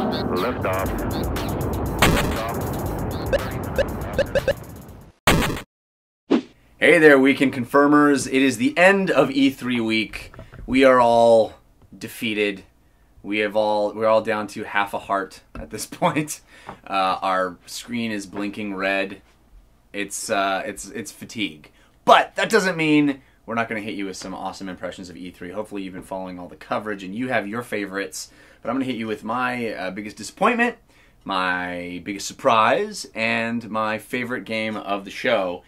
Liftoff. Hey there, weekend confirmers. It is the end of E3 week. We are all defeated. We're all down to half a heart at this point. Our screen is blinking red. It's fatigue. But that doesn't mean we're not going to hit you with some awesome impressions of E3. Hopefully you've been following all the coverage and you have your favorites. But I'm going to hit you with my biggest disappointment, my biggest surprise, and my favorite game of the show.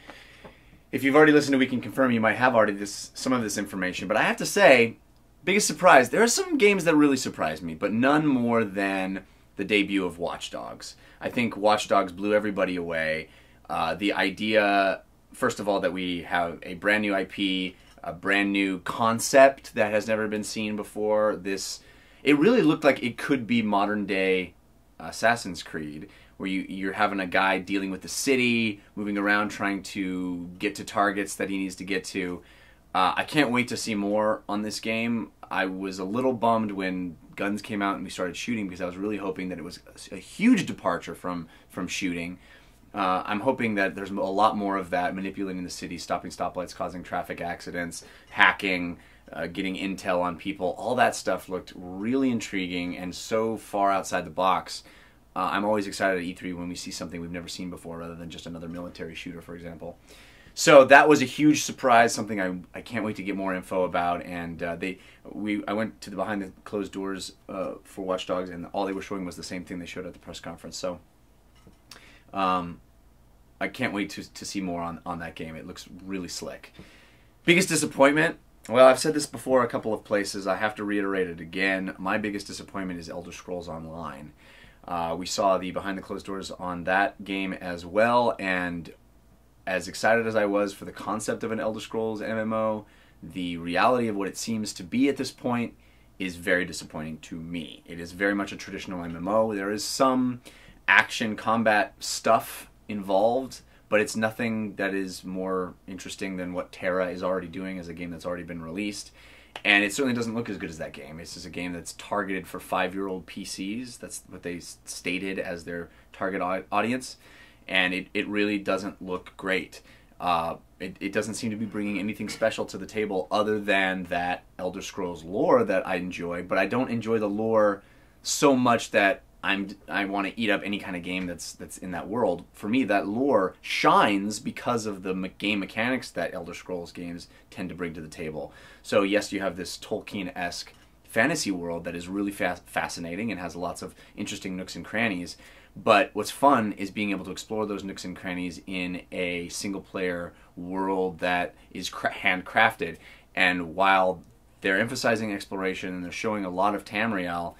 If you've already listened to We Can Confirm, you might have already some of this information. But I have to say, biggest surprise, there are some games that really surprised me, but none more than the debut of Watch Dogs. I think Watch Dogs blew everybody away. The idea, first of all, that we have a brand new IP, a brand new concept that has never been seen before. It really looked like it could be modern day Assassin's Creed, where you're having a guy dealing with the city, moving around, trying to get to targets that he needs to get to. I can't wait to see more on this game. I was a little bummed when guns came out and we started shooting because I was really hoping that it was a huge departure from shooting. I'm hoping that there's a lot more of that, manipulating the city, stopping stoplights, causing traffic accidents, hacking, getting intel on people. All that stuff looked really intriguing and so far outside the box. I'm always excited at E3 when we see something we've never seen before rather than just another military shooter, for example. So that was a huge surprise, something I can't wait to get more info about. And I went to the behind the closed doors for Watch Dogs, and all they were showing was the same thing they showed at the press conference. So I can't wait to see more on that game. It looks really slick. Biggest disappointment? Well, I've said this before a couple of places. I have to reiterate it again. My biggest disappointment is Elder Scrolls Online. We saw the behind the closed doors on that game as well, and as excited as I was for the concept of an Elder Scrolls MMO, the reality of what it seems to be at this point is very disappointing to me. It is very much a traditional MMO. There is some action combat stuff involved, but it's nothing that is more interesting than what Terra is already doing as a game that's already been released. And it certainly doesn't look as good as that game. It's just a game that's targeted for 5-year-old PCs. That's what they stated as their target audience. And it really doesn't look great. It doesn't seem to be bringing anything special to the table other than that Elder Scrolls lore that I enjoy. But I don't enjoy the lore so much that I want to eat up any kind of game that's in that world. For me, that lore shines because of the game mechanics that Elder Scrolls games tend to bring to the table. So yes, you have this Tolkien-esque fantasy world that is really fascinating and has lots of interesting nooks and crannies. But what's fun is being able to explore those nooks and crannies in a single-player world that is handcrafted. And while they're emphasizing exploration and they're showing a lot of Tamriel,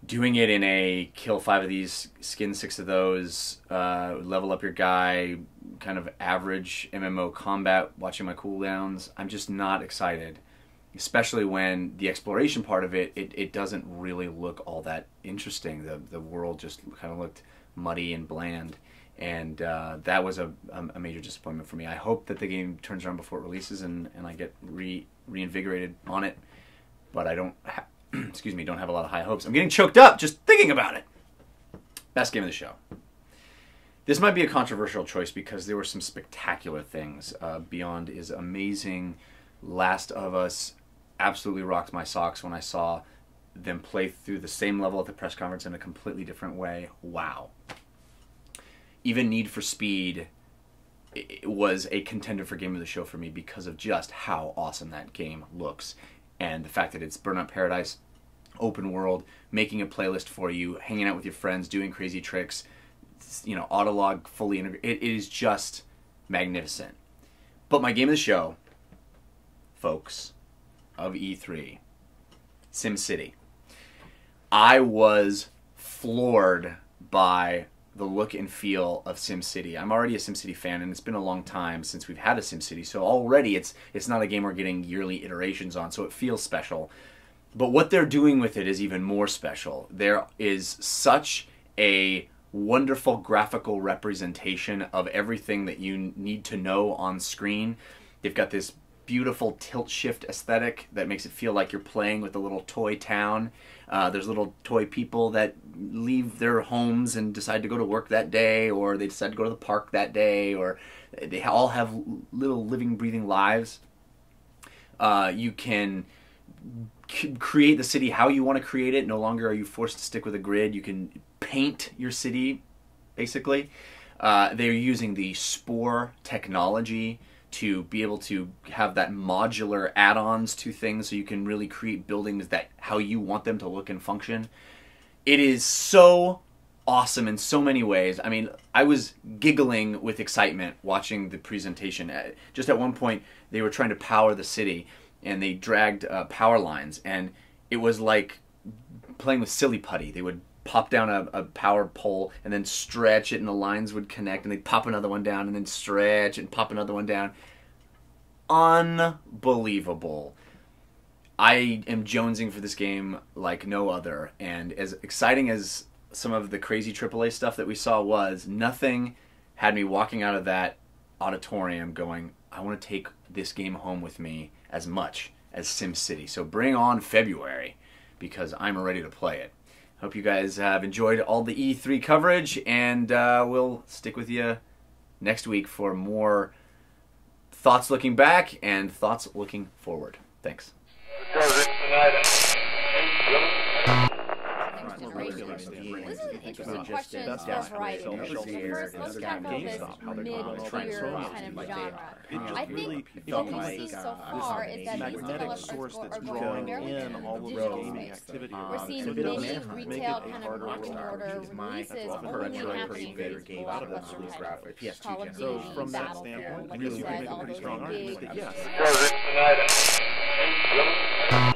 doing it in a kill 5 of these, skin 6 of those, level up your guy, kind of average MMO combat, watching my cooldowns, I'm just not excited. Especially when the exploration part of it doesn't really look all that interesting. The world just kind of looked muddy and bland. And that was a major disappointment for me. I hope that the game turns around before it releases and I get reinvigorated on it. But I don't don't have a lot of high hopes. I'm getting choked up just thinking about it. Best game of the show. This might be a controversial choice because there were some spectacular things. Beyond is amazing. Last of Us absolutely rocked my socks when I saw them play through the same level at the press conference in a completely different way. Wow. Even Need for Speed was a contender for Game of the Show for me because of just how awesome that game looks. And the fact that it's Burnout Paradise, open world, making a playlist for you, hanging out with your friends, doing crazy tricks, autolog fully integrated. It is just magnificent. But my game of the show, folks, of E3, SimCity. I was floored by the look and feel of SimCity. I'm already a SimCity fan, and it's been a long time since we've had a SimCity, so already it's not a game we're getting yearly iterations on, so it feels special. But what they're doing with it is even more special. There is such a wonderful graphical representation of everything that you need to know on screen. They've got this beautiful tilt-shift aesthetic that makes it feel like you're playing with a little toy town. There's little toy people that leave their homes and decide to go to work that day, or they decide to go to the park that day, or they all have little living, breathing lives. You can create the city how you want to create it. No longer are you forced to stick with a grid. You can paint your city, basically. They're using the Spore technology to be able to have that modular add-ons to things, so you can really create buildings that how you want them to look and function. It is so awesome in so many ways. I mean, I was giggling with excitement watching the presentation. Just at one point, they were trying to power the city, and they dragged power lines, and it was like playing with silly putty. They would pop down a power pole and then stretch it, and the lines would connect, and they'd pop another one down and then stretch and pop another one down. Unbelievable. I am jonesing for this game like no other, and as exciting as some of the crazy AAA stuff that we saw was, nothing had me walking out of that auditorium going, I want to take this game home with me as much as SimCity. So bring on February, because I'm ready to play it. Hope you guys have enjoyed all the E3 coverage, and we'll stick with you next week for more thoughts looking back and thoughts looking forward. Thanks. This is an interesting question for variety. First, let's tackle this mid-tier kind of genre. I think what we've seen so far is that these developers are going primarily in the digital space. We're seeing many retail kind of brick-and-mortar releases only happening for these blockbuster titles. Call of Duty, Battlefield, like you said, all those big.